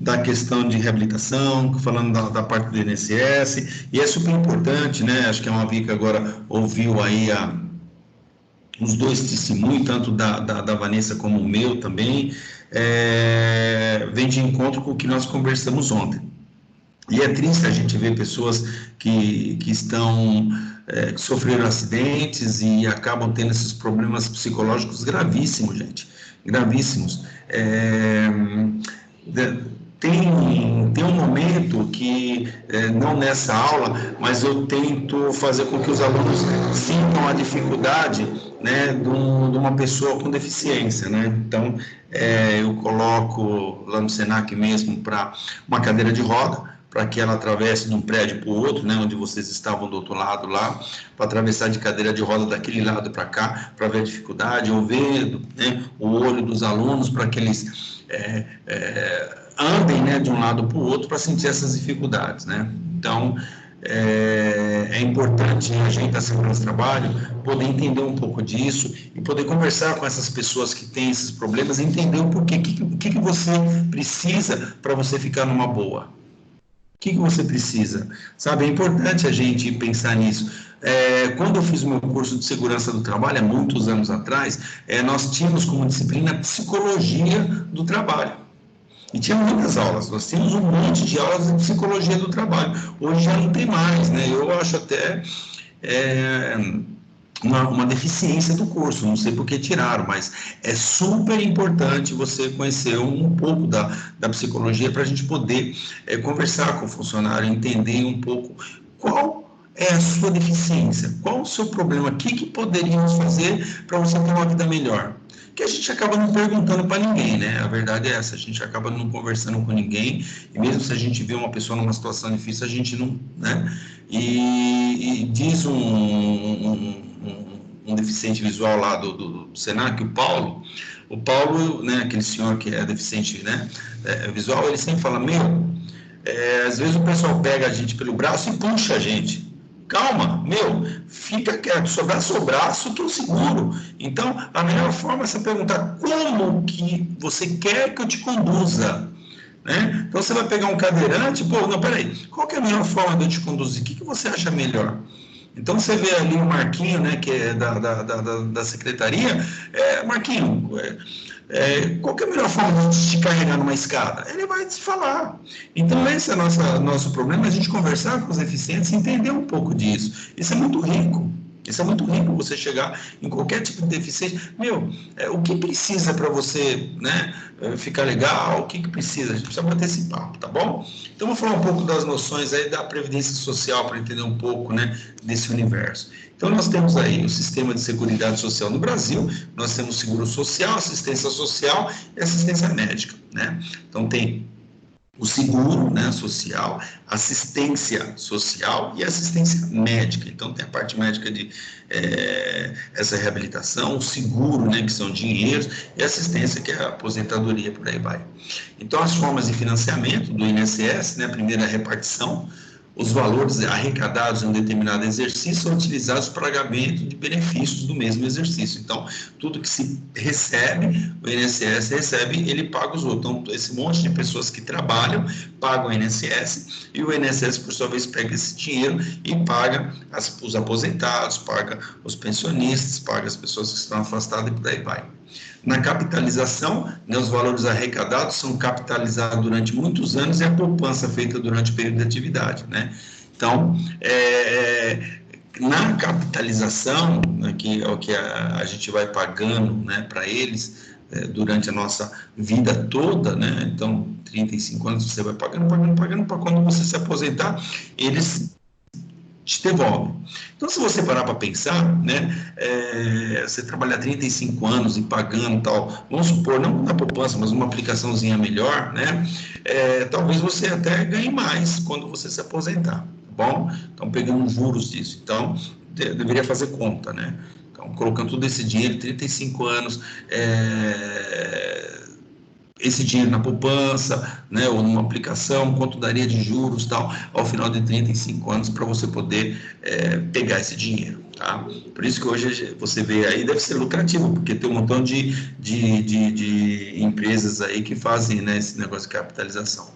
da questão de reabilitação, falando da parte do INSS, e é super importante, né? Acho que a Mavica agora ouviu aí os dois testemunhos, tanto da Vanessa como o meu também, vem de encontro com o que nós conversamos ontem. E é triste a gente ver pessoas que estão, que sofreram acidentes e acabam tendo esses problemas psicológicos gravíssimos, gente, gravíssimos. Tem um momento que, não nessa aula, mas eu tento fazer com que os alunos sintam a dificuldade, né, de uma pessoa com deficiência, né? Então, eu coloco lá no Senac mesmo para uma cadeira de roda, para que ela atravesse de um prédio para o outro, né, onde vocês estavam do outro lado lá, para atravessar de cadeira de roda daquele lado para cá, para ver a dificuldade, ou ver, né, o olho dos alunos, para que eles andem, né, de um lado para o outro para sentir essas dificuldades, né? Então, é importante a gente da segurança do trabalho poder entender um pouco disso e poder conversar com essas pessoas que têm esses problemas e entender o porquê, o que você precisa para você ficar numa boa. O que você precisa? Sabe, é importante a gente pensar nisso. Quando eu fiz o meu curso de segurança do trabalho, há muitos anos atrás, nós tínhamos como disciplina psicologia do trabalho. E tinha muitas aulas, nós tínhamos um monte de aulas de psicologia do trabalho. Hoje já não tem mais, né? Eu acho até uma deficiência do curso, não sei por que tiraram, mas é super importante você conhecer um pouco da psicologia para a gente poder conversar com o funcionário, entender um pouco qual é a sua deficiência, qual o seu problema, o que poderíamos fazer para você ter uma vida melhor. Que a gente acaba não perguntando para ninguém, né? A verdade é essa, a gente acaba não conversando com ninguém, e mesmo se a gente vê uma pessoa numa situação difícil, a gente não, né? E diz um deficiente visual lá do Senac, o Paulo, né, aquele senhor que é deficiente, né, visual, ele sempre fala, às vezes o pessoal pega a gente pelo braço e puxa a gente. Calma, fica quieto, sobraço o braço que eu seguro. Então, a melhor forma é você perguntar como que você quer que eu te conduza, né? Então, você vai pegar um cadeirante, não, peraí, qual que é a melhor forma de eu te conduzir? O que você acha melhor? Então, você vê ali o Marquinho, né, que é da secretaria, Marquinho, qual que é a melhor forma de te carregar numa escada? Ele vai te falar. Então, esse é o nosso problema, a gente conversar com os deficientes e entender um pouco disso. Isso é muito rico. Isso é muito rico, você chegar em qualquer tipo de deficiência. O que precisa para você, né, ficar legal? O que precisa? A gente precisa bater esse papo, tá bom? Então, vou falar um pouco das noções aí da Previdência Social para entender um pouco, né, desse universo. Então, nós temos aí o Sistema de Seguridade Social no Brasil, nós temos seguro social, assistência social e assistência médica, né? Então, tem o seguro, né, social, assistência social e assistência médica. Então, tem a parte médica de essa reabilitação, o seguro, né, que são dinheiros, e a assistência, que é a aposentadoria, por aí vai. Então, as formas de financiamento do INSS, né, a primeira é a repartição, os valores arrecadados em um determinado exercício são utilizados para pagamento de benefícios do mesmo exercício. Então, tudo que se recebe, o INSS recebe, ele paga os outros. Então, esse monte de pessoas que trabalham pagam o INSS, e o INSS, por sua vez, pega esse dinheiro e paga os aposentados, paga os pensionistas, paga as pessoas que estão afastadas e por aí vai. Na capitalização, né, os valores arrecadados são capitalizados durante muitos anos e a poupança feita durante o período de atividade, né? Então, na capitalização, né, que é o que a gente vai pagando, né, para eles durante a nossa vida toda, né? Então, 35 anos você vai pagando, para quando você se aposentar, eles te devolve. Então, se você parar para pensar, né, você trabalhar 35 anos e pagando tal, vamos supor, não na poupança, mas uma aplicaçãozinha melhor, né, talvez você até ganhe mais quando você se aposentar, tá bom? Então, pegando juros disso. Então, deveria fazer conta, né? Então, colocando todo esse dinheiro, 35 anos, esse dinheiro na poupança, né, ou numa aplicação, quanto daria de juros, tal, ao final de 35 anos, para você poder pegar esse dinheiro. tá? Por isso que hoje você vê aí, deve ser lucrativo, porque tem um montão de empresas aí que fazem, né, esse negócio de capitalização.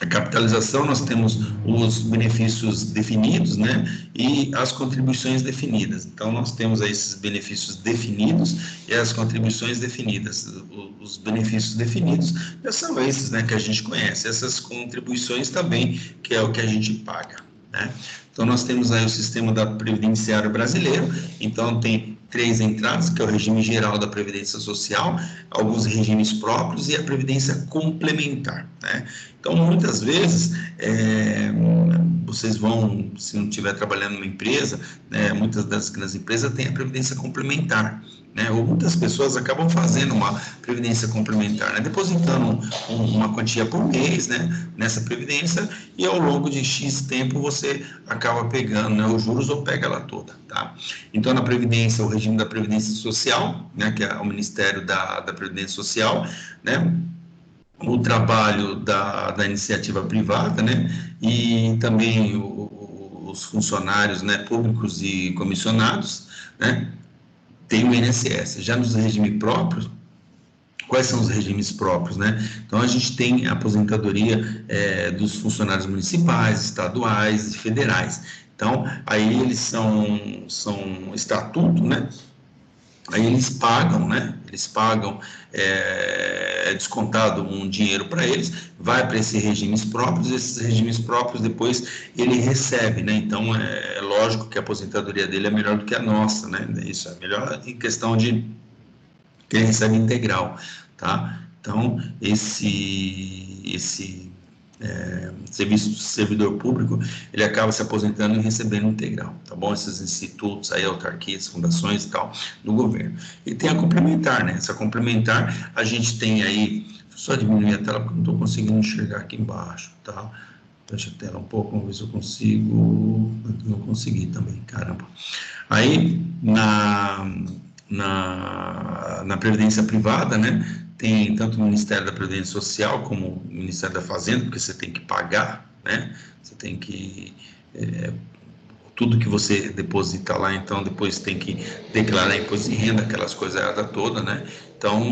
A capitalização, nós temos os benefícios definidos, né, e as contribuições definidas. Então, nós temos aí esses benefícios definidos e as contribuições definidas. Os benefícios definidos já são esses, né, que a gente conhece. Essas contribuições também, que é o que a gente paga, né? Então, nós temos aí o sistema da Previdenciário brasileiro. Então, tem 3 entradas, que é o regime geral da Previdência Social, alguns regimes próprios e a Previdência Complementar, né? Então, muitas vezes, vocês vão, se não estiver trabalhando numa empresa, né, muitas das grandes empresas têm a Previdência Complementar, né? Ou muitas pessoas acabam fazendo uma Previdência Complementar, né, depositando uma quantia por mês, né, nessa Previdência, e ao longo de X tempo você acaba pegando, né, os juros ou pega ela toda, tá? Então, na Previdência, o regime da Previdência Social, né, que é o Ministério da Previdência Social, né, o trabalho da iniciativa privada, né, e também os funcionários, né, públicos e comissionados, né, tem o INSS. Já nos regimes próprios, quais são os regimes próprios, né? Então, a gente tem a aposentadoria dos funcionários municipais, estaduais e federais. Então, aí eles são estatuto, né? Aí eles pagam, né? Eles pagam, é descontado um dinheiro para eles, vai para esses regimes próprios, esses regimes próprios depois ele recebe, né? Então é lógico que a aposentadoria dele é melhor do que a nossa, né? Isso é melhor em questão de que ele recebe integral, tá? Então esse servidor público, ele acaba se aposentando e recebendo integral, tá bom? Esses institutos aí, autarquias, fundações e tal, do governo. E tem a complementar, né? Essa complementar, a gente tem aí, só diminuir a tela porque eu não estou conseguindo enxergar aqui embaixo, tá? Fecha a tela um pouco, vamos ver se eu consigo, não consegui também, caramba. Aí, na Previdência Privada, né? Tem tanto o Ministério da Previdência Social como o Ministério da Fazenda, porque você tem que pagar, né? Você tem que... tudo que você deposita lá, então depois tem que declarar imposto de renda, aquelas coisas todas, né? Então,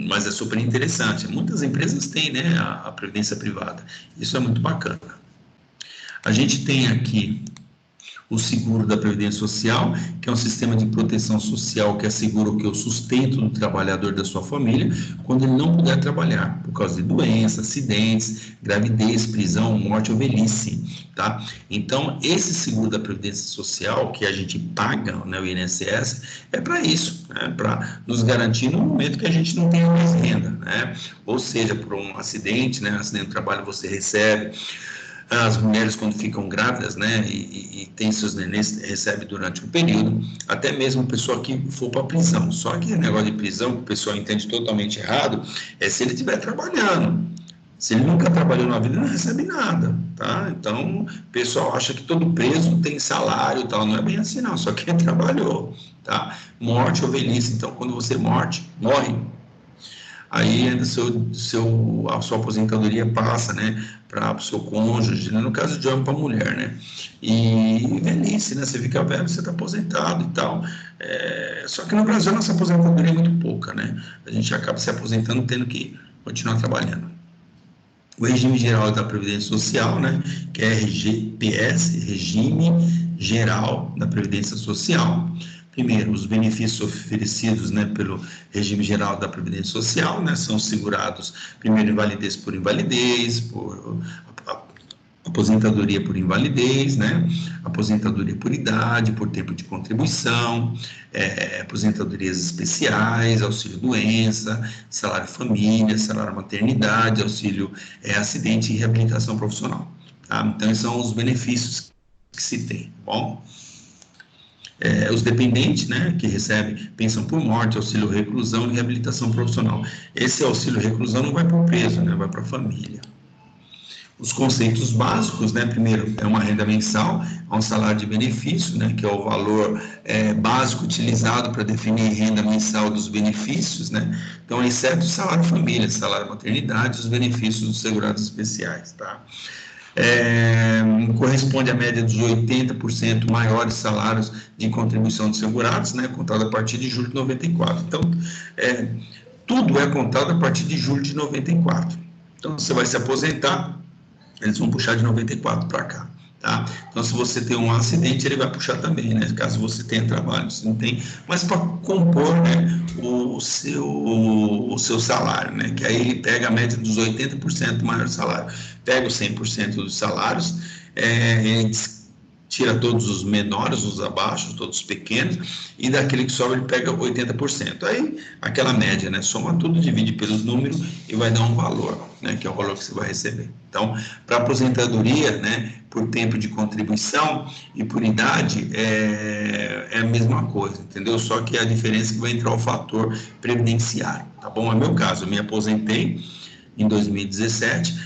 mas é super interessante. Muitas empresas têm, né, a Previdência Privada. Isso é muito bacana. A gente tem aqui o seguro da Previdência Social, que é um sistema de proteção social que assegura o sustento do trabalhador da sua família quando ele não puder trabalhar, por causa de doença, acidentes, gravidez, prisão, morte ou velhice, tá? Então, esse seguro da Previdência Social que a gente paga, né, o INSS, é para isso, né, para nos garantir no momento que a gente não tenha mais renda, né? Ou seja, por um acidente, né, acidente do trabalho você recebe. As mulheres, quando ficam grávidas, né, e tem seus nenês, recebe durante um período, até mesmo pessoa que for para prisão. Só que o negócio de prisão, que o pessoal entende totalmente errado, é se ele estiver trabalhando. Se ele nunca trabalhou na vida, ele não recebe nada, tá? Então, o pessoal acha que todo preso tem salário e tal, não é bem assim não, só quem trabalhou, tá? Morte ou velhice, então, quando você morre, aí a sua aposentadoria passa, né, para o seu cônjuge, né, no caso de homem para mulher, né, e velhice, né, você fica velho, você está aposentado e tal, só que no Brasil a nossa aposentadoria é muito pouca, né, a gente acaba se aposentando tendo que continuar trabalhando. O regime geral da Previdência Social, né, que é RGPS, Regime Geral da Previdência Social. Primeiro, os benefícios oferecidos, né, pelo regime geral da Previdência Social, né, são segurados, primeiro, invalidez por invalidez, por aposentadoria por invalidez, né, aposentadoria por idade, por tempo de contribuição, aposentadorias especiais, auxílio doença, salário família, salário maternidade, auxílio acidente e reabilitação profissional, tá? Então, esses são os benefícios que se tem, tá bom? Os dependentes, né, que recebem pensão por morte, auxílio reclusão e reabilitação profissional. Esse auxílio reclusão não vai para o preso, né, vai para a família. Os conceitos básicos, né, primeiro, é uma renda mensal, é um salário de benefício, né, que é o valor básico utilizado para definir renda mensal dos benefícios, né, então, exceto o salário família, salário maternidade, os benefícios dos segurados especiais, tá? corresponde à média dos 80% maiores salários de contribuição dos segurados, né, contado a partir de julho de 94. Então, tudo é contado a partir de julho de 94. Então, você vai se aposentar, eles vão puxar de 94 para cá. Tá? Então, se você tem um acidente, ele vai puxar também, né? Caso você tenha trabalho, se não tem, mas para compor, né, o seu salário, né? Que aí ele pega a média dos 80% do maior salário, pega os 100% dos salários, ele tira todos os menores, os abaixo, todos os pequenos, e daquele que sobra ele pega 80%. Aí, aquela média, né? Soma tudo, divide pelos números e vai dar um valor, né? Que é o valor que você vai receber. Então, para aposentadoria, né? Por tempo de contribuição e por idade, é a mesma coisa, entendeu? Só que a diferença é que vai entrar o fator previdenciário, tá bom? É meu caso, eu me aposentei em 2017,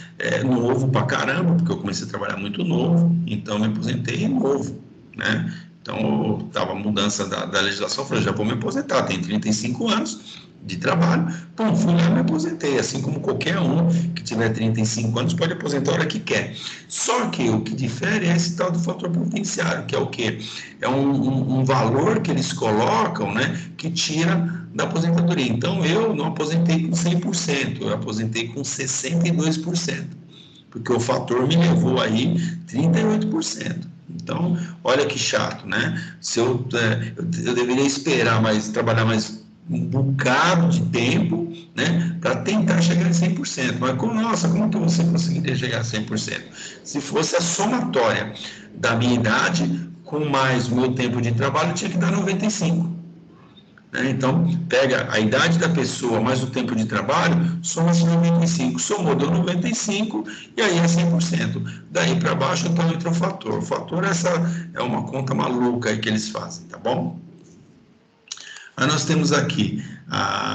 novo pra caramba, porque eu comecei a trabalhar muito novo, então me aposentei novo, né? Então, estava a mudança da legislação, eu falei, já vou me aposentar, tenho 35 anos de trabalho, então fui lá e me aposentei, assim como qualquer um que tiver 35 anos pode aposentar a hora que quer. Só que o que difere é esse tal do fator previdenciário, que é o quê? É um valor que eles colocam, né, que tira da aposentadoria. Então, eu não aposentei com 100%, eu aposentei com 62%, porque o fator me levou aí 38%. Então, olha que chato, né? Se eu deveria esperar trabalhar mais um bocado de tempo, né, para tentar chegar em 100%. Mas, como que você conseguiria chegar a 100%? Se fosse a somatória da minha idade com mais o meu tempo de trabalho, tinha que dar 95%. Então, pega a idade da pessoa mais o tempo de trabalho, soma-se 95. Somou, deu 95 e aí é 100%. Daí para baixo, então, entra o fator. O fator é uma conta maluca aí que eles fazem, tá bom? Aí nós temos aqui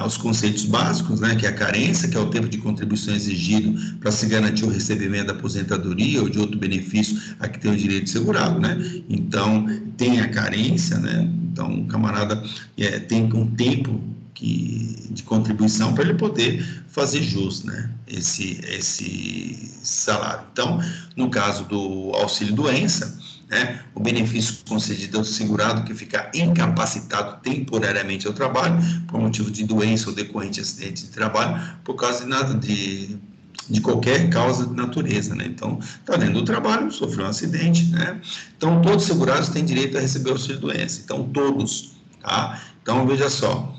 os conceitos básicos, né, que é a carência, que é o tempo de contribuição exigido para se garantir o recebimento da aposentadoria ou de outro benefício a que tem o direito segurado, né? Então, tem a carência, né? Então, o camarada tem um tempo de contribuição para ele poder fazer jus, né, esse salário. Então, no caso do auxílio-doença, né, o benefício concedido ao segurado que ficar incapacitado temporariamente ao trabalho por motivo de doença ou decorrente de acidente de trabalho, por causa de nada de qualquer causa de natureza, né? Então, está dentro do trabalho, sofreu um acidente, né? Então, todos os segurados têm direito a receber o auxílio-doença. Então, todos, tá? Então, veja só,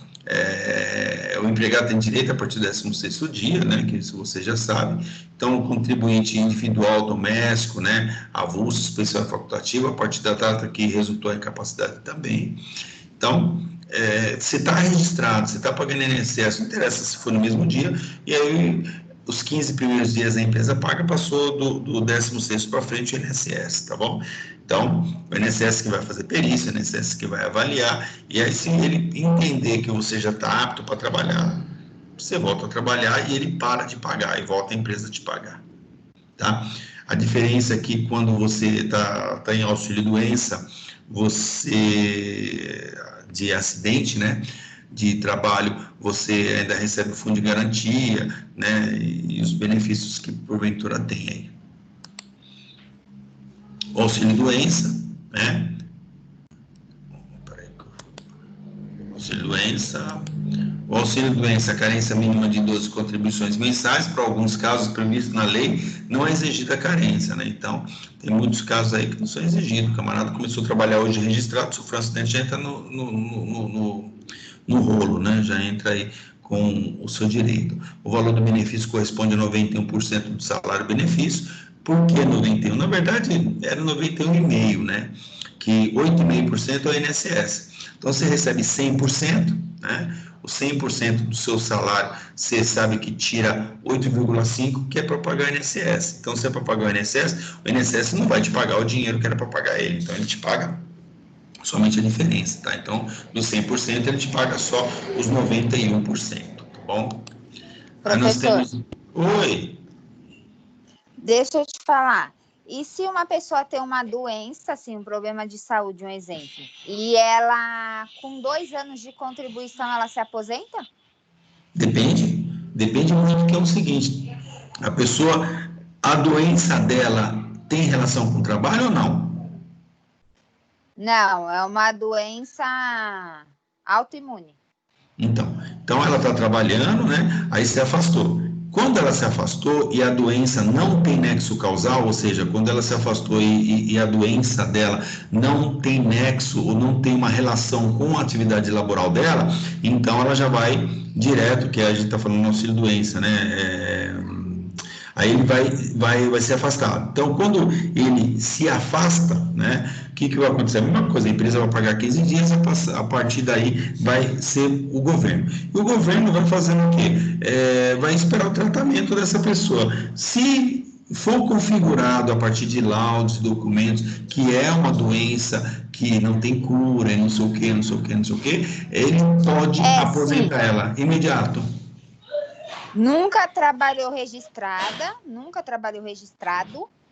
o empregado tem direito a partir do 16º dia, né, que isso você já sabe. Então, o contribuinte individual, doméstico, né, avulso, especial e facultativo, a partir da data que resultou a incapacidade também. Então, você está registrado, você está pagando INSS, não interessa se for no mesmo dia, e aí os 15 primeiros dias a empresa paga, passou do 16º para frente o INSS, tá bom? Então, o INSS que vai fazer perícia, o INSS que vai avaliar, e aí se ele entender que você já está apto para trabalhar, você volta a trabalhar e ele para de pagar, e volta a empresa te pagar, tá? A diferença é que quando você está em auxílio-doença, você, de acidente, né, de trabalho, você ainda recebe o fundo de garantia, né, e os benefícios que porventura tem aí. O auxílio-doença, né, o auxílio-doença, a carência mínima de 12 contribuições mensais, para alguns casos previstos na lei, não é exigida a carência, né? Então, tem muitos casos aí que não são exigidos. O camarada começou a trabalhar hoje registrado, sofreu um acidente, já entra no rolo, né? Já entra aí com o seu direito. O valor do benefício corresponde a 91% do salário-benefício. Por que 91%? Na verdade, era 91,5%, né? Que 8,5% é o INSS. Então, você recebe 100%, né? O 100% do seu salário, você sabe que tira 8,5%, que é para pagar o INSS. Então, se é para pagar o INSS não vai te pagar o dinheiro que era para pagar ele. Então, ele te paga somente a diferença, tá? Então, do 100%, ele te paga só os 91%, tá bom? Aí nós Professor, temos... Oi! deixa eu te falar. E se uma pessoa tem uma doença, assim, um problema de saúde, um exemplo, e ela, com 2 anos de contribuição, ela se aposenta? Depende muito, que é o seguinte, a doença dela tem relação com o trabalho ou não? Não, é uma doença autoimune. Então ela está trabalhando, né? Aí se afastou. Quando ela se afastou e a doença não tem nexo causal, ou seja, quando ela se afastou e a doença dela não tem nexo ou não tem uma relação com a atividade laboral dela, então ela já vai direto, que a gente está falando no auxílio-doença, né? Aí ele vai ser afastado. Então, quando ele se afasta, né, o que vai acontecer? A mesma coisa, a empresa vai pagar 15 dias, a partir daí vai ser o governo. E o governo vai fazendo o quê? Vai esperar o tratamento dessa pessoa. Se for configurado a partir de laudos, documentos, que é uma doença que não tem cura, e não sei o quê, não sei o quê, não sei o quê, ele pode aposentar ela imediato. Nunca trabalhou registrado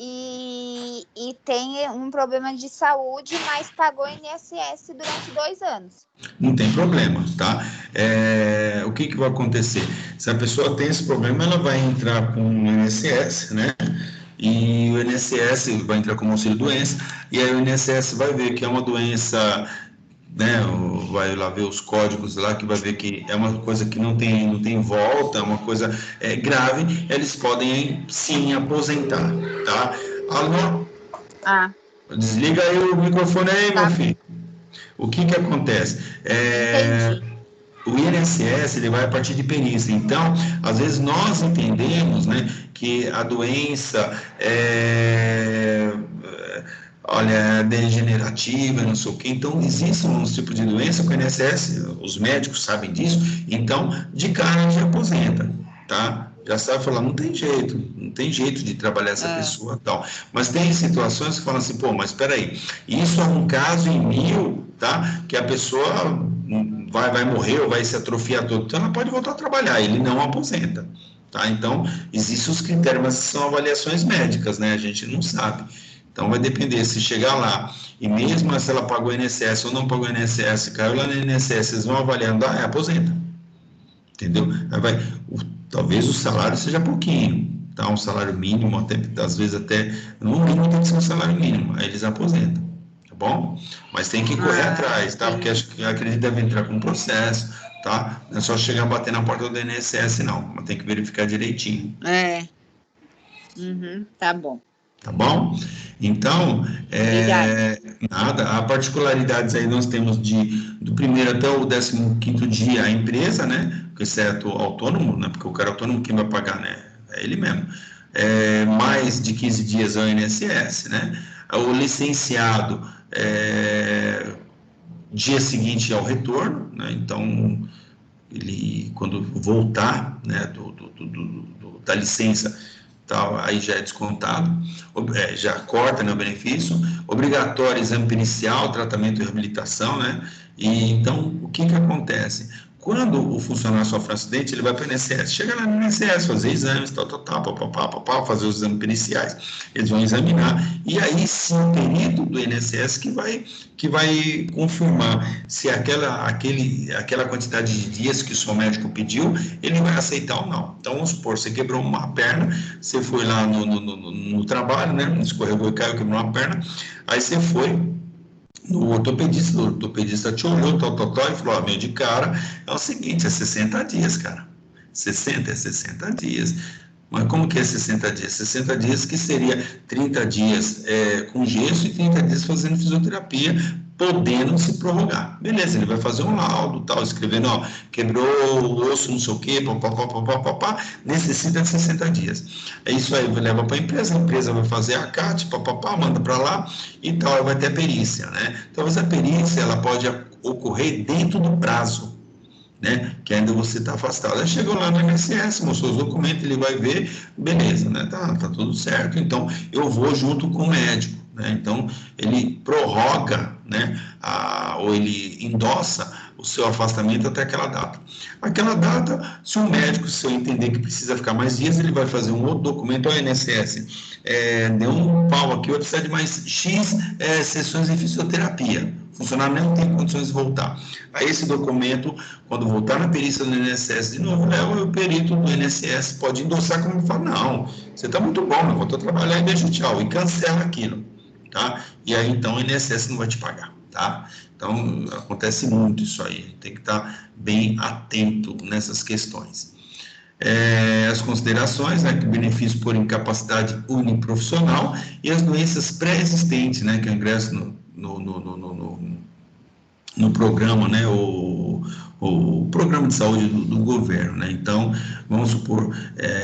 e tem um problema de saúde, mas pagou INSS durante 2 anos. Não tem problema, tá? O que vai acontecer? Se a pessoa tem esse problema, ela vai entrar com o INSS, né? E o INSS vai entrar como auxílio-doença, e aí o INSS vai ver que é uma doença, né, vai lá ver os códigos lá, que vai ver que é uma coisa que não tem volta, é uma coisa grave, eles podem sim aposentar, tá? Alô? Desliga aí o microfone aí, meu filho. O que acontece? O INSS ele vai a partir de perícia. Então, às vezes nós entendemos, né, que a doença olha, degenerativa, não sei o quê. Então, existem uns tipos de doença que o INSS, os médicos sabem disso, então, de cara já aposenta, tá? Já sabe falar, não tem jeito de trabalhar essa pessoa e tal. Mas tem situações que falam assim, pô, mas espera aí, isso é um caso em 1000, tá? Que a pessoa vai morrer ou vai se atrofiar todo, então ela pode voltar a trabalhar, ele não aposenta, tá? Então, existem os critérios, mas são avaliações médicas, né? A gente não sabe. Então, vai depender, se chegar lá, e mesmo se ela pagou o INSS ou não pagou o INSS, caiu lá no INSS, vocês vão avaliando, aposenta. Entendeu? Talvez o salário seja pouquinho, tá? Um salário mínimo, até, às vezes até, no mínimo tem que ser um salário mínimo, aí eles aposentam, tá bom? Mas tem que correr atrás, tá? Porque acredito que deve entrar com um processo, tá? Não é só chegar a bater na porta do INSS, não, mas tem que verificar direitinho. Tá bom. Tá bom? Então, nada, a particularidades aí nós temos do primeiro até o 15º dia a empresa, né? Exceto o autônomo, né? Porque o cara autônomo quem vai pagar, né? É ele mesmo. Mais de 15 dias ao INSS, né? O licenciado, dia seguinte ao retorno, né? Então, ele, quando voltar, né, da licença, tal, aí já é descontado, já corta, né, o benefício, obrigatório exame pericial, tratamento e reabilitação, né, e então, o que acontece? Quando o funcionário sofre um acidente, ele vai para o INSS, chega lá no INSS, fazer exames, fazer os exames periciais, eles vão examinar, e aí sim o perito do INSS que vai confirmar se aquela quantidade de dias que o seu médico pediu, ele vai aceitar ou não. Então, vamos supor, você quebrou uma perna, você foi lá no trabalho, né, escorregou e caiu, quebrou uma perna, aí você foi no ortopedista, o ortopedista te olhou, e falou, meu, de cara, é o seguinte, é 60 dias, cara. 60 dias. Mas como que é 60 dias? 60 dias que seria 30 dias com gesso e 30 dias fazendo fisioterapia, podendo se prorrogar. Beleza, ele vai fazer um laudo, tal, escrevendo, ó, quebrou o osso, não sei o quê, necessita de 60 dias. É isso aí, leva para a empresa vai fazer a CAT, manda para lá e tal, vai ter a perícia, né? Talvez a perícia, ela pode ocorrer dentro do prazo, né, que ainda você está afastado. Aí chegou lá no INSS, mostrou os documentos, ele vai ver, beleza, né, tá tudo certo, então eu vou junto com o médico, né, então ele prorroga, né, ou ele endossa o seu afastamento até aquela data. Aquela data, se o médico, se eu entender que precisa ficar mais dias, ele vai fazer um outro documento ao INSS, deu um pau aqui, vai precisar de mais X sessões de fisioterapia. o funcionário não tem condições de voltar. Aí esse documento, quando voltar na perícia do INSS de novo, o perito do INSS pode endossar como fala, não, você está muito bom, mas voltou a trabalhar e deixa o tchau, e cancela aquilo, tá? E aí, então, o INSS não vai te pagar, tá? Então, acontece muito isso aí, tem que estar bem atento nessas questões. As considerações, né, que benefício por incapacidade uniprofissional e as doenças pré-existentes, né, que é o ingresso no programa, né, o programa de saúde do governo, né? Então, vamos supor,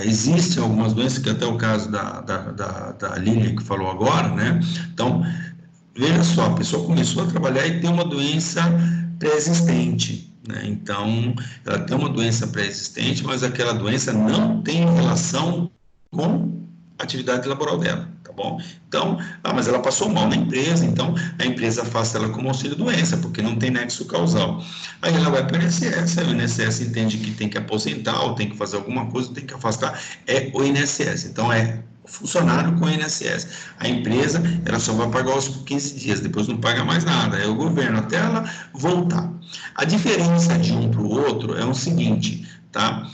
existem algumas doenças, que até o caso da Lilian que falou agora, né? Então, veja só, a pessoa começou a trabalhar e tem uma doença pré-existente, né? Então, ela tem uma doença pré-existente, mas aquela doença não tem relação com a atividade laboral dela, tá bom? Então, mas ela passou mal na empresa, então a empresa afasta ela como auxílio-doença, porque não tem nexo causal. Aí ela vai para o INSS, aí o INSS entende que tem que aposentar, ou tem que fazer alguma coisa, tem que afastar, é o INSS. Então, funcionário com o INSS. A empresa, ela só vai pagar os 15 dias, depois não paga mais nada, é o governo, até ela voltar. A diferença de um para o outro é o seguinte, tá?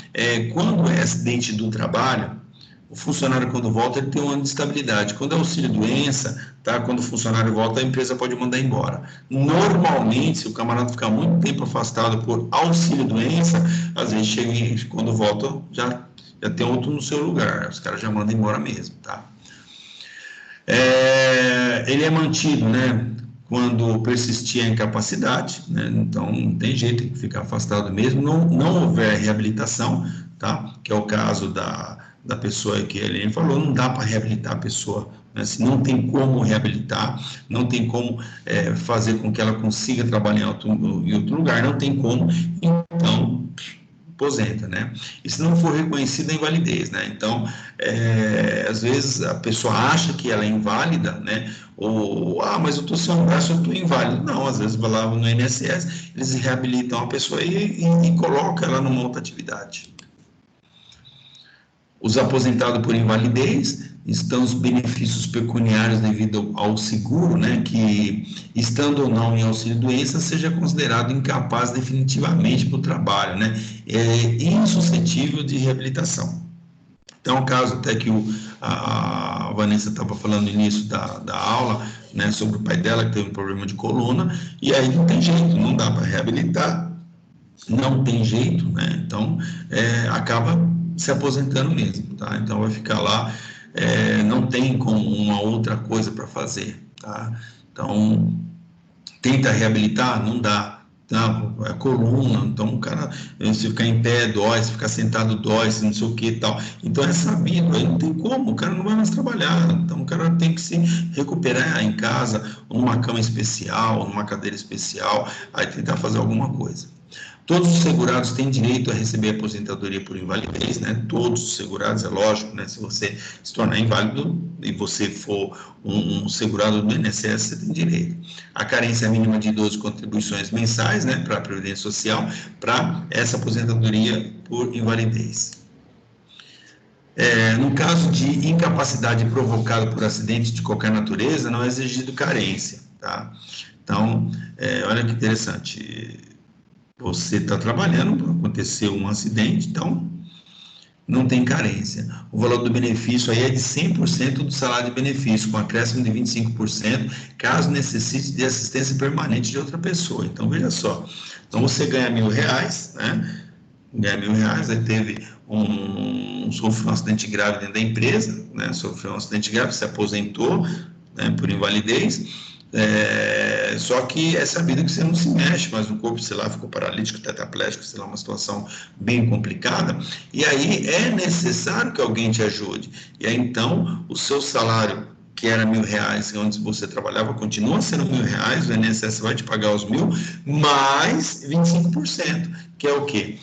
Quando é acidente do trabalho, o funcionário, quando volta, ele tem um ano de estabilidade. Quando é auxílio-doença, tá? Quando o funcionário volta, a empresa pode mandar embora. Normalmente, se o camarada ficar muito tempo afastado por auxílio-doença, às vezes chega e, quando volta, já tem outro no seu lugar. Os caras já mandam embora mesmo, tá? Ele é mantido, né? Quando persistir a incapacidade, né? Então não tem jeito, tem que ficar afastado mesmo. Não houver reabilitação, tá? Que é o caso da pessoa que a Helene falou, não dá para reabilitar a pessoa, né? Se não tem como reabilitar, não tem como fazer com que ela consiga trabalhar em outro lugar, não tem como, então aposenta, né? E se não for reconhecida a invalidez, né? Então, às vezes a pessoa acha que ela é inválida, né? Ou, mas eu estou sem um braço, eu estou inválido. Não, às vezes vai lá no INSS, eles reabilitam a pessoa e colocam ela numa outra atividade. Os aposentados por invalidez estão os benefícios pecuniários devido ao seguro, né, que, estando ou não em auxílio-doença, seja considerado incapaz definitivamente para o trabalho, né, insuscetível de reabilitação. Então, o caso até que a Vanessa estava falando no início da aula, né, sobre o pai dela que teve um problema de coluna, e aí não tem jeito, não dá para reabilitar, não tem jeito, né, então acaba se aposentando mesmo, tá? Então vai ficar lá, não tem como uma outra coisa para fazer, tá? Então tenta reabilitar, não dá, tá? A coluna, então o cara, se ficar em pé dói, se ficar sentado dói, se não sei o que e tal, então é sabido, aí não tem como, o cara não vai mais trabalhar, então o cara tem que se recuperar em casa, numa cama especial, numa cadeira especial, aí tentar fazer alguma coisa. Todos os segurados têm direito a receber aposentadoria por invalidez, né? Todos os segurados, é lógico, né? Se você se tornar inválido e você for um segurado do INSS, você tem direito. A carência mínima de 12 contribuições mensais, né? Para a Previdência Social, para essa aposentadoria por invalidez. No caso de incapacidade provocada por acidente de qualquer natureza, não é exigido carência, tá? Então, olha que interessante. Você está trabalhando, aconteceu um acidente, então não tem carência. O valor do benefício aí é de 100% do salário de benefício, com acréscimo de 25%, caso necessite de assistência permanente de outra pessoa. Então, veja só. Então, você ganha R$1.000, né? Ganha R$1.000, aí teve sofreu um acidente grave dentro da empresa, né? Sofreu um acidente grave, se aposentou, né, por invalidez. Só que é sabido que você não se mexe, mas o corpo, sei lá, ficou paralítico, tetraplégico, sei lá, uma situação bem complicada, e aí é necessário que alguém te ajude. E aí, então, o seu salário, que era R$1.000, onde você trabalhava, continua sendo R$1.000, o INSS vai te pagar os 1.000, mais 25%, que é o quê?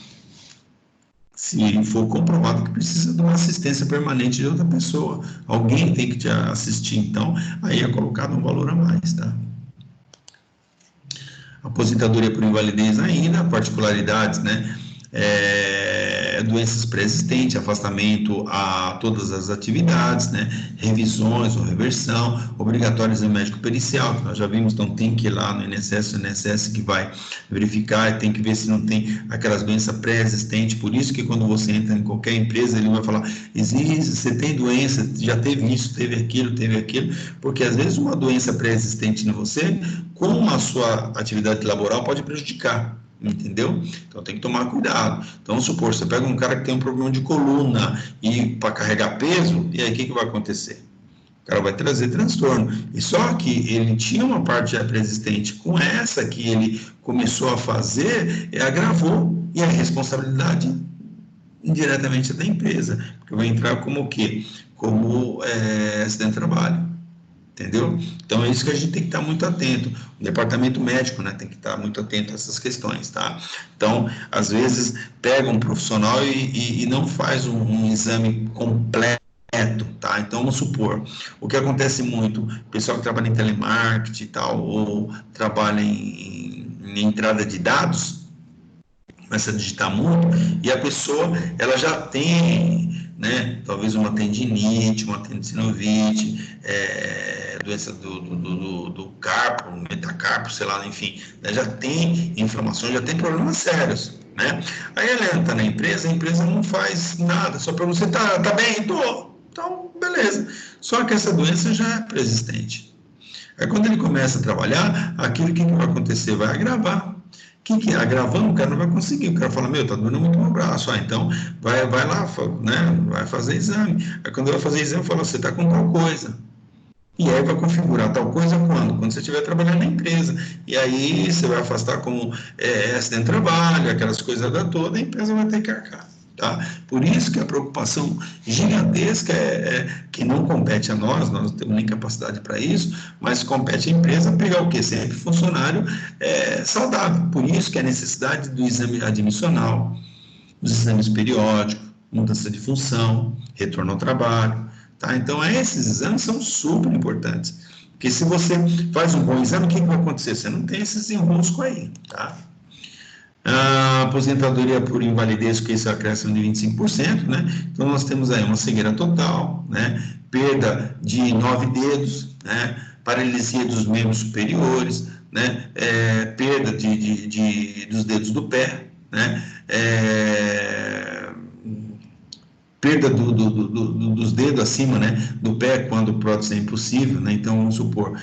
Se for comprovado que precisa de uma assistência permanente de outra pessoa, alguém tem que te assistir, então, aí é colocado um valor a mais, tá? Aposentadoria por invalidez ainda, particularidades, né? doenças pré-existentes, afastamento a todas as atividades, né? Revisões ou reversão, obrigatório exame médico pericial, que nós já vimos, então tem que ir lá no INSS, o INSS que vai verificar, tem que ver se não tem aquelas doenças pré-existentes, por isso que quando você entra em qualquer empresa, ele vai falar, existe, você tem doença, já teve isso, teve aquilo, porque às vezes uma doença pré-existente em você, com a sua atividade laboral, pode prejudicar. Entendeu? Então tem que tomar cuidado. Então, vamos supor, você pega um cara que tem um problema de coluna e para carregar peso, e aí o que vai acontecer? O cara vai trazer transtorno. E só que ele tinha uma parte já pré-existente, com essa que ele começou a fazer, agravou, e a responsabilidade indiretamente é da empresa, porque vai entrar como o quê? Como acidente de trabalho. Entendeu? Então é isso que a gente tem que estar muito atento. O departamento médico, né, tem que estar muito atento a essas questões, tá? Então, às vezes, pega um profissional e não faz um exame completo, tá? Então, vamos supor, o que acontece muito, o pessoal que trabalha em telemarketing e tal, ou trabalha em entrada de dados, começa a digitar muito, e a pessoa, ela já tem, né, talvez uma tendinite, uma tendinoviite, doença do carpo, metacarpo, sei lá, enfim, né, já tem inflamação, já tem problemas sérios, né? Aí ela entra na empresa, a empresa não faz nada, só para você, tá bem? Tô. Então, beleza. Só que essa doença já é pré-existente. Aí quando ele começa a trabalhar, aquilo que vai acontecer? Vai agravar. Que é? Agravando, o cara não vai conseguir. O cara fala, tá doendo muito meu braço. Então, vai lá, né? Vai fazer exame. Aí quando vai fazer exame, fala, você está com tal coisa. E aí vai configurar tal coisa quando? Quando você estiver trabalhando na empresa. E aí você vai afastar como acidente de trabalho, aquelas coisas da toda, a empresa vai ter que arcar. Tá? Por isso que a preocupação gigantesca que não compete a nós não temos nem capacidade para isso, mas compete à empresa pegar o quê? Sempre funcionário saudável. Por isso que a necessidade do exame admissional, dos exames periódicos, mudança de função, retorno ao trabalho. Tá? Então, esses exames são super importantes. Porque se você faz um bom exame, o que vai acontecer? Você não tem esses enroscos aí. Tá? A aposentadoria por invalidez, que isso é acréscimo de 25%, né? Então, nós temos aí uma cegueira total, né? Perda de 9 dedos, né? Paralisia dos membros superiores, né? Perda dos dedos do pé, né? Perda dos dedos acima, né, do pé, quando prótese é impossível, né, então vamos supor,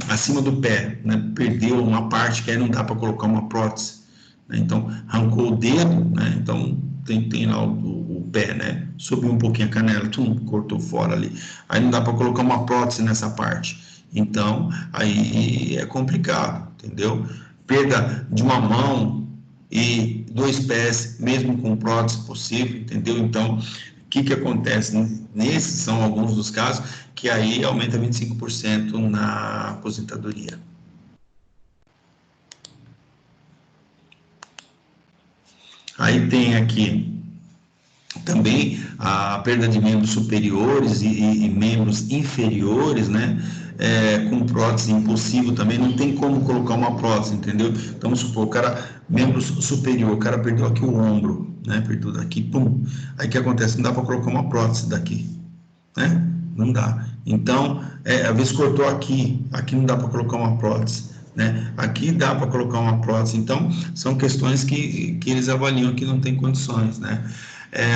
acima do pé, né, perdeu uma parte que aí não dá para colocar uma prótese, né, então arrancou o dedo, né, então tem lá o pé, né, subiu um pouquinho a canela, cortou fora ali, aí não dá para colocar uma prótese nessa parte, então aí é complicado, entendeu? Perda de uma mão e 2 pés, mesmo com prótese possível, entendeu? Então, o que acontece? Nesses são alguns dos casos que aí aumenta 25% na aposentadoria. Aí tem aqui também a perda de membros superiores e membros inferiores, né? Com prótese impossível também, não tem como colocar uma prótese, entendeu? Então, vamos supor, o cara, membro superior, o cara perdeu aqui o ombro, né? Perdeu daqui, pum. Aí o que acontece? Não dá para colocar uma prótese daqui, né? Não dá. Então, às vezes cortou aqui não dá para colocar uma prótese, né? Aqui dá para colocar uma prótese. Então, são questões que eles avaliam que não tem condições, né?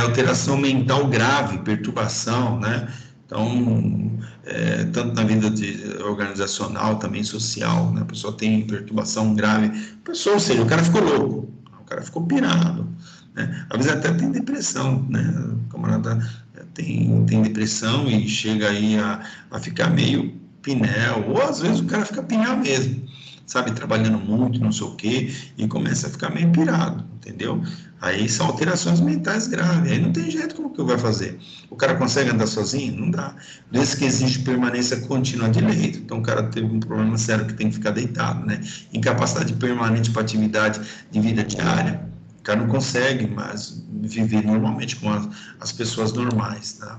Alteração mental grave, perturbação, né? Então, tanto na vida organizacional, também social, né? A pessoa tem perturbação grave, ou seja, o cara ficou louco, o cara ficou pirado, né? Às vezes até tem depressão, né? O camarada tem depressão e chega aí a ficar meio pinel, ou às vezes o cara fica pinel mesmo, sabe, trabalhando muito, não sei o quê, e começa a ficar meio pirado, entendeu? Aí são alterações mentais graves, aí não tem jeito, como que eu vai fazer? O cara consegue andar sozinho? Não dá. Doença que exige permanência contínua de leito, então o cara teve um problema sério que tem que ficar deitado, né? Incapacidade permanente para atividade de vida diária, o cara não consegue mais viver normalmente com as pessoas normais, tá?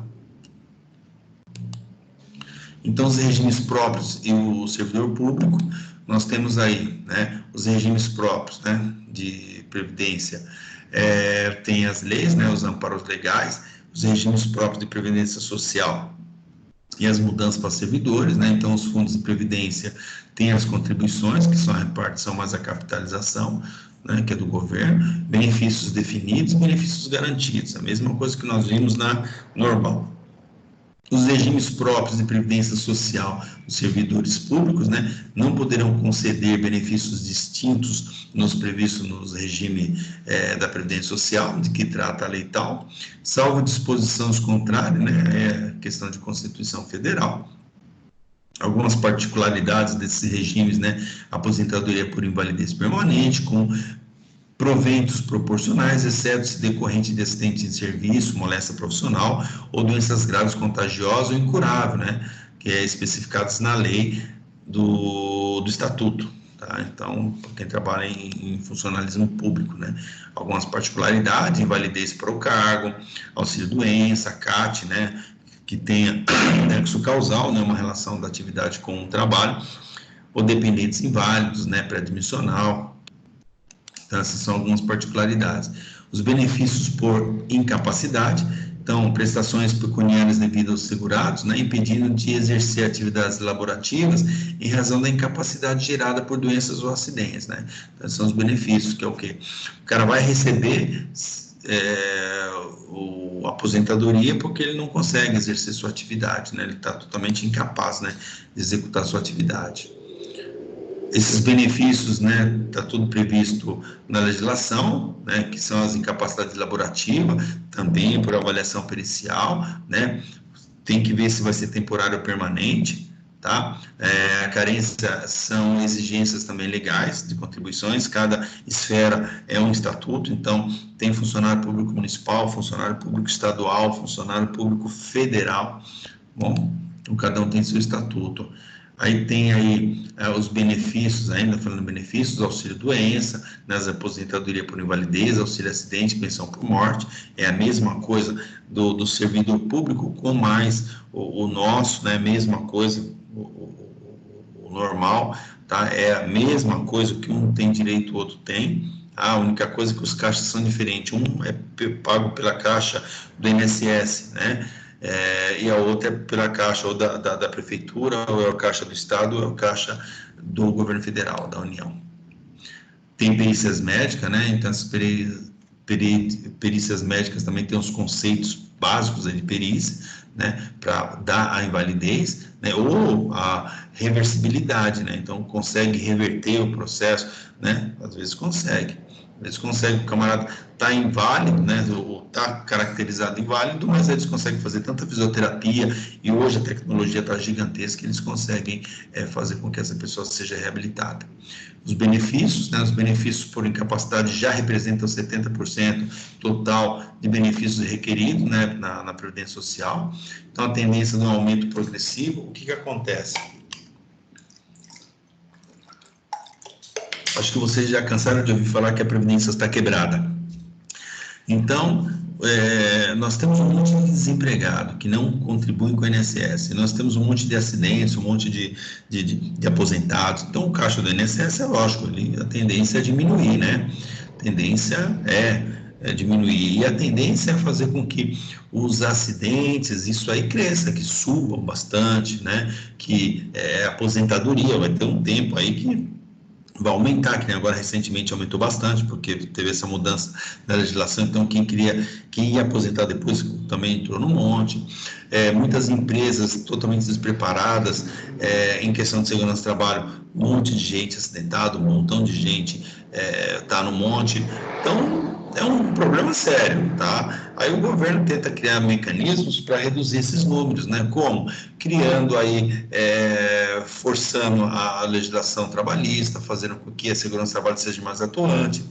Então, os regimes próprios e o servidor público, nós temos aí, né, os regimes próprios, né, de previdência, tem as leis, né, os amparos legais, os regimes próprios de previdência social e as mudanças para servidores, né? Então, os fundos de previdência têm as contribuições, que são a repartição mais a capitalização, né, que é do governo, benefícios definidos, benefícios garantidos, a mesma coisa que nós vimos na normal. Os regimes próprios de previdência social dos servidores públicos, né, não poderão conceder benefícios distintos nos previstos no regime da previdência social, de que trata a lei tal, salvo disposições contrárias, né, é questão de Constituição Federal. Algumas particularidades desses regimes, né, aposentadoria por invalidez permanente, com proventos proporcionais, exceto se decorrente de acidente de serviço, moléstia profissional ou doenças graves contagiosas ou incuráveis, né, que é especificados na lei do Estatuto, tá? Então, quem trabalha em funcionalismo público, né, algumas particularidades, invalidez para o cargo, auxílio-doença, CAT, né, que tenha nexo causal, né, uma relação da atividade com o trabalho, ou dependentes inválidos, né, pré-admissional. Então, essas são algumas particularidades. Os benefícios por incapacidade, então, prestações pecuniárias devidas aos segurados, né, impedindo de exercer atividades laborativas em razão da incapacidade gerada por doenças ou acidentes, né. Então, são os benefícios, que é o quê? O cara vai receber a aposentadoria porque ele não consegue exercer sua atividade, né, ele está totalmente incapaz, né, de executar sua atividade. Esses benefícios, né, está tudo previsto na legislação, né, que são as incapacidades laborativas, também por avaliação pericial, né, tem que ver se vai ser temporário ou permanente, tá? A carência são exigências também legais de contribuições, cada esfera é um estatuto, então tem funcionário público municipal, funcionário público estadual, funcionário público federal, bom, então cada um tem seu estatuto. Aí tem aí os benefícios, ainda falando de benefícios, auxílio-doença, nas aposentadoria por invalidez, auxílio-acidente, pensão por morte, é a mesma coisa do servidor público, com mais o nosso, né, mesma coisa, o normal, tá? É a mesma coisa, que um tem direito, o outro tem. A única coisa é que os caixas são diferentes, um é pago pela caixa do INSS, né? E a outra é pela caixa ou da prefeitura, ou é a caixa do estado, ou é a caixa do governo federal, da União. Tem perícias médicas, né? Então, as perícias médicas também tem os conceitos básicos de perícia, né? Para dar a invalidez, né? Ou a reversibilidade, né? Então, consegue reverter o processo, né? Às vezes consegue. Eles conseguem, o camarada está inválido, né, ou está caracterizado inválido, mas eles conseguem fazer tanta fisioterapia, e hoje a tecnologia está gigantesca, que eles conseguem fazer com que essa pessoa seja reabilitada. Os benefícios, né, os benefícios por incapacidade já representam 70% total de benefícios requeridos, né, na Previdência Social. Então, a tendência de um aumento progressivo, o que acontece? Acho que vocês já cansaram de ouvir falar que a Previdência está quebrada. Então, nós temos um monte de desempregado que não contribuem com o INSS, nós temos um monte de acidentes, um monte de aposentados. Então, o caixa do INSS é lógico, a tendência é diminuir, né? A tendência é diminuir, e a tendência é fazer com que os acidentes, isso aí cresça, que subam bastante, né? Que a aposentadoria vai ter um tempo aí que vai aumentar, que nem agora recentemente aumentou bastante, porque teve essa mudança na legislação, então quem ia aposentar depois também entrou no monte. Muitas empresas totalmente despreparadas em questão de segurança do trabalho, um monte de gente acidentada, um montão de gente está no monte, então é um problema sério, tá? Aí o governo tenta criar mecanismos para reduzir esses números, né? Como? Criando aí, forçando a legislação trabalhista, fazendo com que a segurança do trabalho seja mais atuante.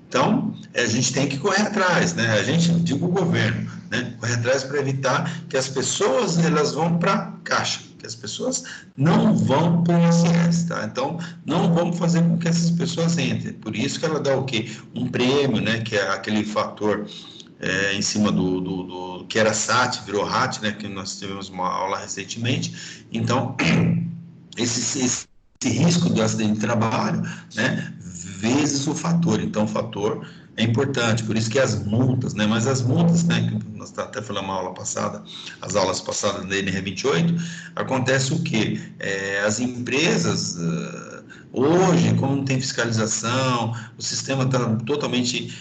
Então, a gente tem que correr atrás, né? A gente, digo o governo, né? Correr atrás para evitar que as pessoas, elas vão para a caixa, que as pessoas não vão para o INSS, tá? Então, não vamos fazer com que essas pessoas entrem. Por isso que ela dá o quê? Um prêmio, né? Que é aquele fator em cima do que era SAT, virou RAT, né? Que nós tivemos uma aula recentemente. Então, esse risco do acidente de trabalho, né? Vezes o fator. Então, o fator é importante, por isso que as multas, né? Mas as multas, né? Que nós até falamos na aula passada, as aulas passadas da NR28, acontece o quê? As empresas, hoje, como não tem fiscalização, o sistema está totalmente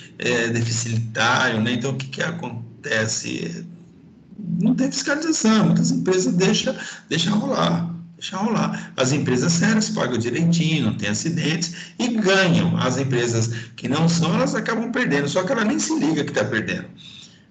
deficitário, né? Então, o que acontece? Não tem fiscalização, muitas empresas deixam rolar. Deixa rolar. As empresas sérias pagam direitinho, não tem acidentes e ganham. As empresas que não são, elas acabam perdendo, só que ela nem se liga que está perdendo.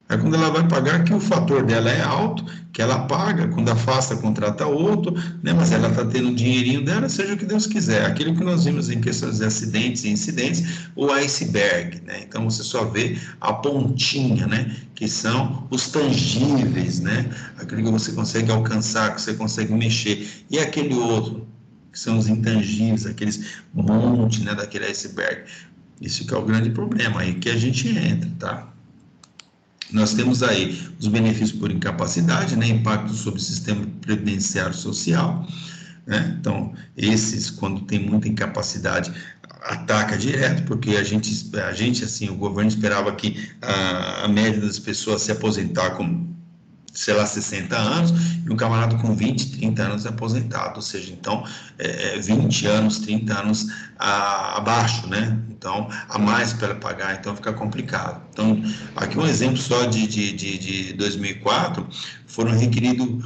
Aí quando ela vai pagar, que o fator dela é alto, que ela paga, quando afasta, contrata outro, né? Mas ela está tendo o dinheirinho dela, seja o que Deus quiser. Aquilo que nós vimos em questões de acidentes e incidentes, o iceberg, né? Então você só vê a pontinha, né? Que são os tangíveis, né? Aquilo que você consegue alcançar, que você consegue mexer. E aquele outro, que são os intangíveis, aqueles monte, né? Daquele iceberg. Isso que é o grande problema, aí que a gente entra, tá? Nós temos aí os benefícios por incapacidade, né, impacto sobre o sistema previdenciário social, né? Então, esses, quando tem muita incapacidade, ataca direto, porque a gente assim, o governo esperava que a média das pessoas se aposentar com, sei lá, 60 anos, e um camarada com 20, 30 anos é aposentado, ou seja, então, 20 anos, 30 anos abaixo, né? Então, a mais para ela pagar, então fica complicado. Então, aqui um exemplo só de 2004, foram requeridos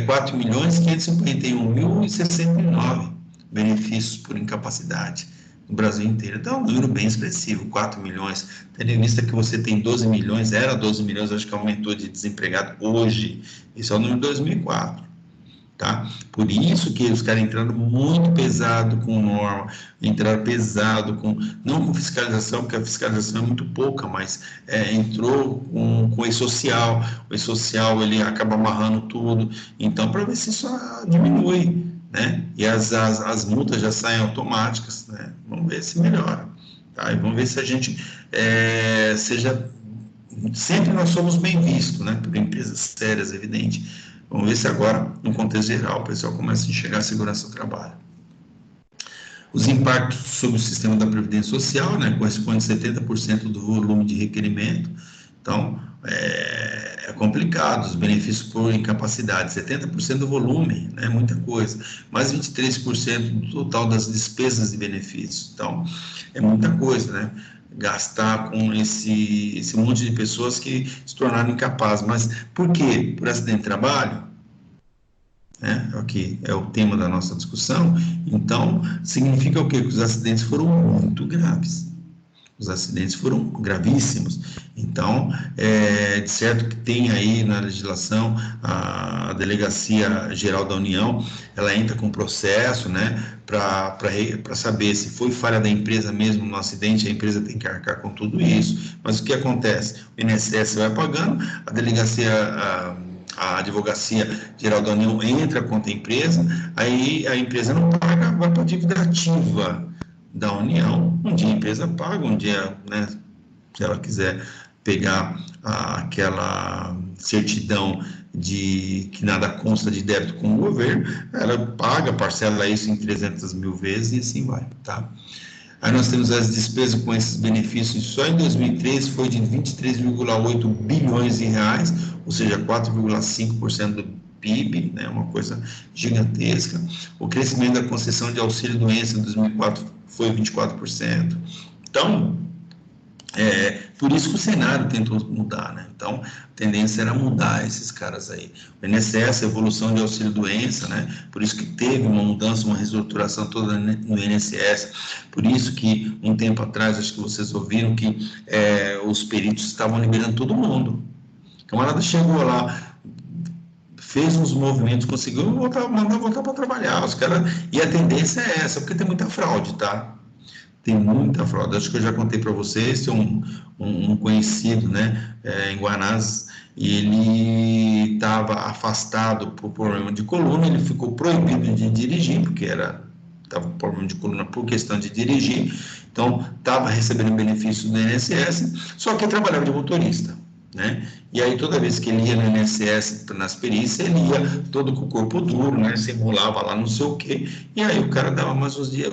4.551.069 benefícios por incapacidade no Brasil inteiro. Então, é um número bem expressivo, 4 milhões. Tendo em vista que você tem 12 milhões, era 12 milhões, acho que aumentou de desempregado hoje. Isso é o número de 2004. Tá? Por isso que os caras entraram muito pesado com norma, entraram pesado não com fiscalização, porque a fiscalização é muito pouca, mas entrou com o e-social. O e-social, ele acaba amarrando tudo. Então, para ver se isso diminui, né? E as multas já saem automáticas, né? Vamos ver se melhora, tá? E vamos ver se a gente seja... Sempre nós somos bem vistos, né? Por empresas sérias, evidente. Vamos ver se agora, no contexto geral, o pessoal começa a enxergar a segurança do trabalho. Os impactos sobre o sistema da Previdência Social, né? Corresponde a 70% do volume de requerimento. Então, é complicado, os benefícios por incapacidade, 70% do volume, né, muita coisa, mais 23% do total das despesas de benefícios, então, é muita coisa, né, gastar com esse monte de pessoas que se tornaram incapazes, mas por quê? Por acidente de trabalho? Aqui é o tema da nossa discussão, então, significa o quê? Que os acidentes foram muito graves. Os acidentes foram gravíssimos. Então, de certo que tem aí na legislação a Delegacia Geral da União, ela entra com processo, né, para saber se foi falha da empresa mesmo no acidente, a empresa tem que arcar com tudo isso. Mas o que acontece? O INSS vai pagando, a Advocacia Geral da União entra contra a empresa, aí a empresa não paga, vai para a dívida ativa da União. Um dia a empresa paga, um dia, né, se ela quiser pegar aquela certidão de que nada consta de débito com o governo, ela paga, parcela isso em 300 mil vezes e assim vai, tá? Aí nós temos as despesas com esses benefícios, só em 2013 foi de 23,8 bilhões de reais, ou seja, 4,5% do PIB, né, uma coisa gigantesca. O crescimento da concessão de auxílio-doença em 2004 foi 24%. Então, por isso que o cenário tentou mudar, né? Então, a tendência era mudar esses caras aí. O INSS, a evolução de auxílio-doença, né? Por isso que teve uma mudança, uma reestruturação toda no INSS. Por isso que, um tempo atrás, acho que vocês ouviram que os peritos estavam liberando todo mundo. O camarada chegou lá, fez uns movimentos, conseguiu mandar voltar para trabalhar. Os caras... E a tendência é essa, porque tem muita fraude, tá? Tem muita fraude. Acho que eu já contei para vocês, tem um conhecido, né, em Guanás, e ele estava afastado por problema de coluna, ele ficou proibido de dirigir, porque estava com problema de coluna por questão de dirigir, então estava recebendo benefício do INSS, só que trabalhava de motorista, né? E aí toda vez que ele ia no INSS, nas perícias, ele ia todo com o corpo duro, né, simulava lá não sei o quê, e aí o cara dava mais uns dias,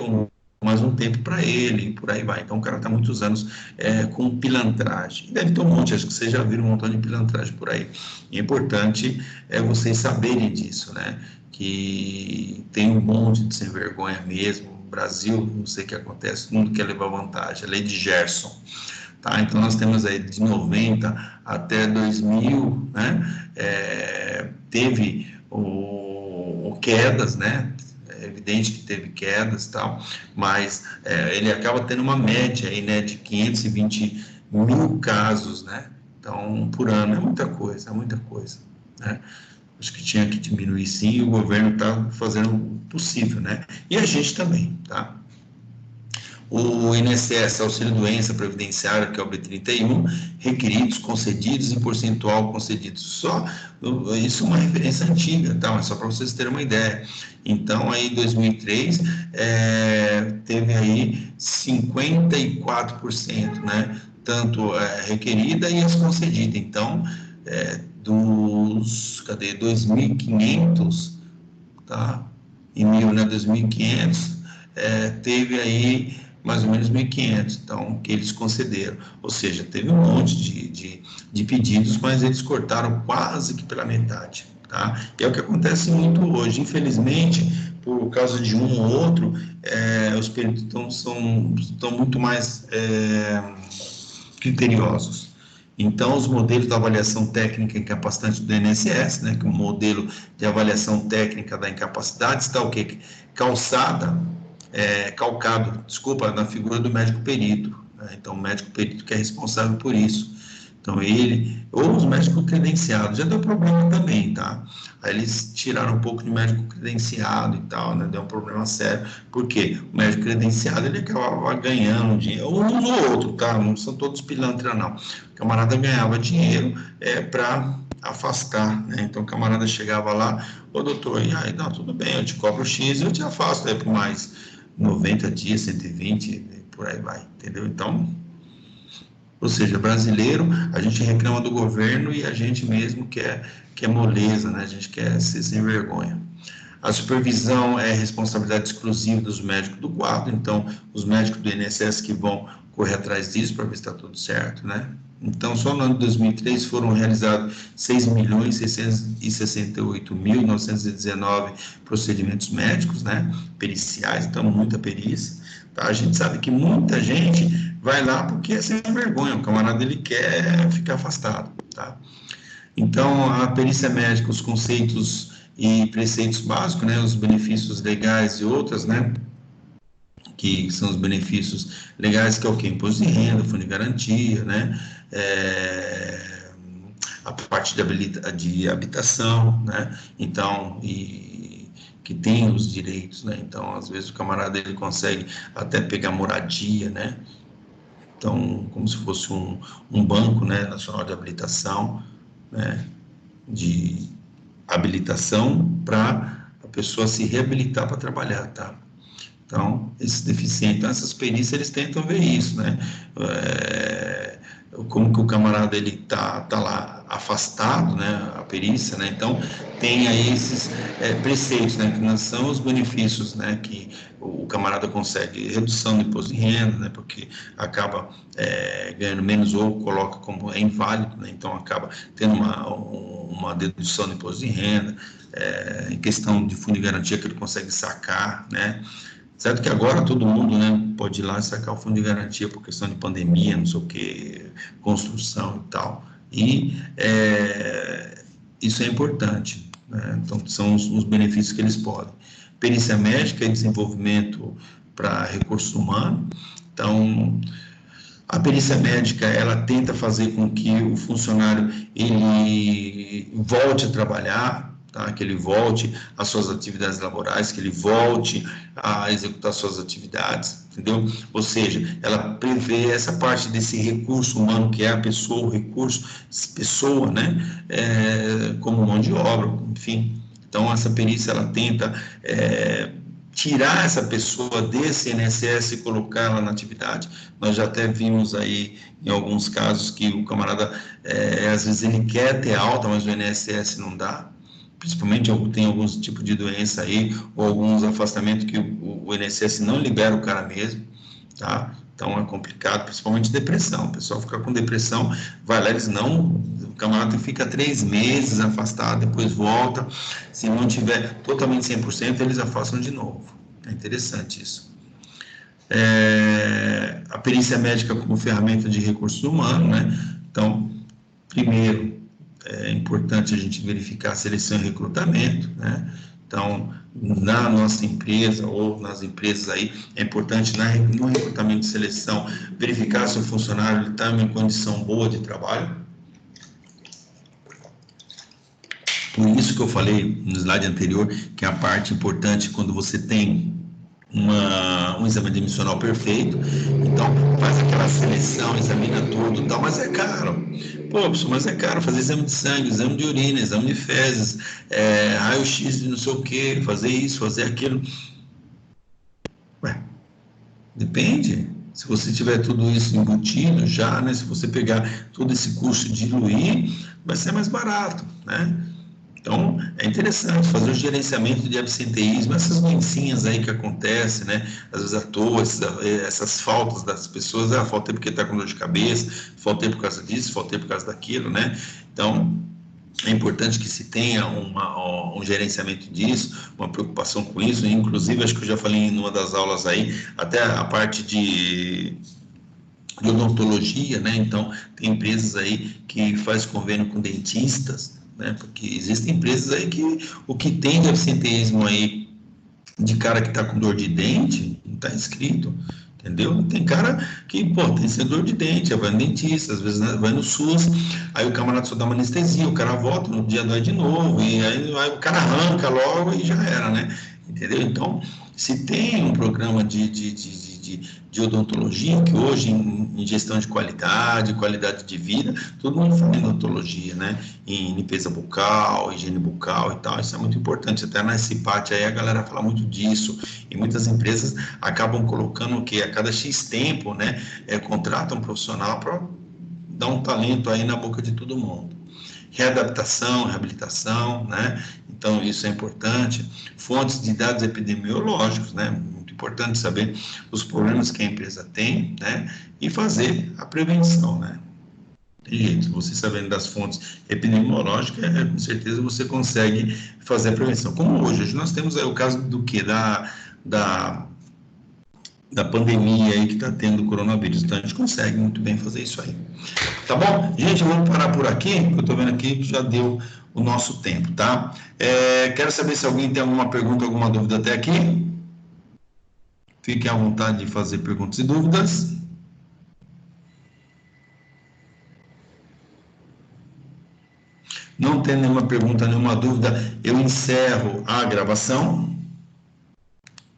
mais um tempo para ele, e por aí vai. Então, o cara está muitos anos com pilantragem. Deve ter um monte, acho que vocês já viram um montão de pilantragem por aí. E é importante vocês saberem disso, né? Que tem um monte de sem vergonha mesmo. No Brasil, não sei o que acontece, todo mundo quer levar vantagem. A lei de Gerson. Tá? Então, nós temos aí de 90 até 2000, né? Teve quedas, né? É evidente que teve quedas e tal, mas ele acaba tendo uma média aí, né, de 520 mil casos, né? Então, por ano, é muita coisa, né? Acho que tinha que diminuir sim, e o governo está fazendo o possível, né? E a gente também, tá? O INSS, auxílio-doença previdenciário, que é o B31, requeridos, concedidos e percentual concedidos. Isso é uma referência antiga, tá? Mas só para vocês terem uma ideia. Então, aí, em 2003, teve aí 54%, né? Tanto requerida e as concedidas. Então, dos, 2.500, tá? Em 2.500, teve aí mais ou menos 1.500, então, que eles concederam. Ou seja, teve um monte de pedidos, mas eles cortaram quase que pela metade, tá? E é o que acontece muito hoje. Infelizmente, por causa de um ou outro, os peritos estão muito mais criteriosos. Então, os modelos da avaliação técnica incapacitante do INSS, né, que é o modelo de avaliação técnica da incapacidade, está o quê? Calcado, na figura do médico perito, né? Então, o médico perito que é responsável por isso. Então, ele, ou os médicos credenciados, já deu problema também, tá? Aí eles tiraram um pouco de médico credenciado e tal, né? Deu um problema sério, porque o médico credenciado, ele acabava ganhando dinheiro, ou um ou outro, tá? Não são todos pilantras, não. O camarada ganhava dinheiro para afastar, né? Então, o camarada chegava lá, ô doutor, e aí, não, tudo bem, eu te cobro X e eu te afasto aí por mais 90 dias, 120, por aí vai, entendeu? Então, ou seja, brasileiro, a gente reclama do governo e a gente mesmo quer moleza, né? A gente quer ser sem vergonha. A supervisão é responsabilidade exclusiva dos médicos do quadro, então, os médicos do INSS que vão correr atrás disso para ver se está tudo certo, né? Então, só no ano de 2003 foram realizados 6.668.919 procedimentos médicos, né? Periciais, então, muita perícia. Tá? A gente sabe que muita gente vai lá porque é sem vergonha, o camarada ele quer ficar afastado, tá? Então, a perícia médica, os conceitos e preceitos básicos, né, os benefícios legais e outras, né, que são os benefícios legais, que é o quê? Imposto de renda, fundo de garantia, né, a parte de habitação, né, então, que tem os direitos, né, então, às vezes o camarada, ele consegue até pegar moradia, né, então, como se fosse um banco, né, nacional de habilitação, né, de habilitação para a pessoa se reabilitar para trabalhar, tá? Então, esses deficientes, então, essas perícias, eles tentam ver isso, né? Como que o camarada, ele tá lá afastado, né? A perícia, né? Então, tem aí esses preceitos, né? Que não são os benefícios, né? Que o camarada consegue redução do imposto de renda, né? Porque acaba ganhando menos ou coloca como inválido, né? Então, acaba tendo uma dedução do imposto de renda, em questão de fundo de garantia que ele consegue sacar, né? Certo que agora todo mundo, né, pode ir lá e sacar o fundo de garantia por questão de pandemia, não sei o que, construção e tal. E isso é importante, né? Então, são os benefícios que eles podem. Perícia médica e desenvolvimento para recurso humano. Então, a perícia médica, ela tenta fazer com que o funcionário, ele volte a trabalhar, tá? Que ele volte às suas atividades laborais, que ele volte a executar suas atividades, entendeu? Ou seja, ela prevê essa parte desse recurso humano, que é a pessoa, o recurso, pessoa, né? Como mão de obra, enfim. Então, essa perícia, ela tenta tirar essa pessoa desse INSS e colocá-la na atividade. Nós já até vimos aí, em alguns casos, que o camarada, às vezes ele quer ter alta, mas o INSS não dá, principalmente tem alguns tipos de doença aí, ou alguns afastamentos que o INSS não libera o cara mesmo, tá? Então é complicado, principalmente depressão. O pessoal fica com depressão, vai lá, eles não, o camarada fica 3 meses afastado, depois volta. Se não tiver totalmente 100%, eles afastam de novo. É interessante isso. A perícia médica como ferramenta de recurso humano, né? Então, primeiro, é importante a gente verificar a seleção e recrutamento, né? Então, na nossa empresa ou nas empresas aí, é importante no recrutamento de seleção verificar se o funcionário está em condição boa de trabalho. Por isso que eu falei no slide anterior que a parte importante quando você tem um exame admissional perfeito, então faz aquela seleção, examina tudo e tal, mas é caro. Pô, mas é caro fazer exame de sangue, exame de urina, exame de fezes, raio-x de não sei o que, fazer isso, fazer aquilo. Ué, depende. Se você tiver tudo isso embutido já, né? Se você pegar todo esse custo e diluir, vai ser mais barato, né? Então, é interessante fazer o gerenciamento de absenteísmo, essas doencinhas aí que acontecem, né? Às vezes à toa, essas faltas das pessoas, faltei porque está com dor de cabeça, faltei por causa disso, faltei por causa daquilo, né? Então, é importante que se tenha um gerenciamento disso, uma preocupação com isso, inclusive, acho que eu já falei em uma das aulas aí, até a parte de odontologia, né? Então, tem empresas aí que faz convênio com dentistas, né? Porque existem empresas aí que o que tem de absenteísmo aí de cara que está com dor de dente, não está inscrito, entendeu? Tem cara que, pô, tem dor de dente, vai no dentista, às vezes vai no SUS, aí o camarada só dá uma anestesia, o cara volta, no dia dói de novo, e aí o cara arranca logo e já era, né? Entendeu? Então, se tem um programa de odontologia, que hoje em gestão de qualidade de vida, todo mundo fala em odontologia, né? Em limpeza bucal, higiene bucal e tal, isso é muito importante. Até na CIPAT aí a galera fala muito disso, e muitas empresas acabam colocando o quê? A cada X tempo, né? Contratam um profissional para dar um talento aí na boca de todo mundo. Readaptação, reabilitação, né? Então, isso é importante. Fontes de dados epidemiológicos, né? Muito importante saber os problemas que a empresa tem, né? E fazer a prevenção, né? Tem jeito, você sabendo das fontes epidemiológicas, com certeza você consegue fazer a prevenção. Como hoje nós temos o caso do quê? Da pandemia aí que está tendo o coronavírus. Então, a gente consegue muito bem fazer isso aí. Tá bom? Gente, vamos parar por aqui, eu estou vendo aqui que já deu o nosso tempo, tá? Quero saber se alguém tem alguma pergunta, alguma dúvida até aqui. Fiquem à vontade de fazer perguntas e dúvidas. Não tem nenhuma pergunta, nenhuma dúvida, eu encerro a gravação.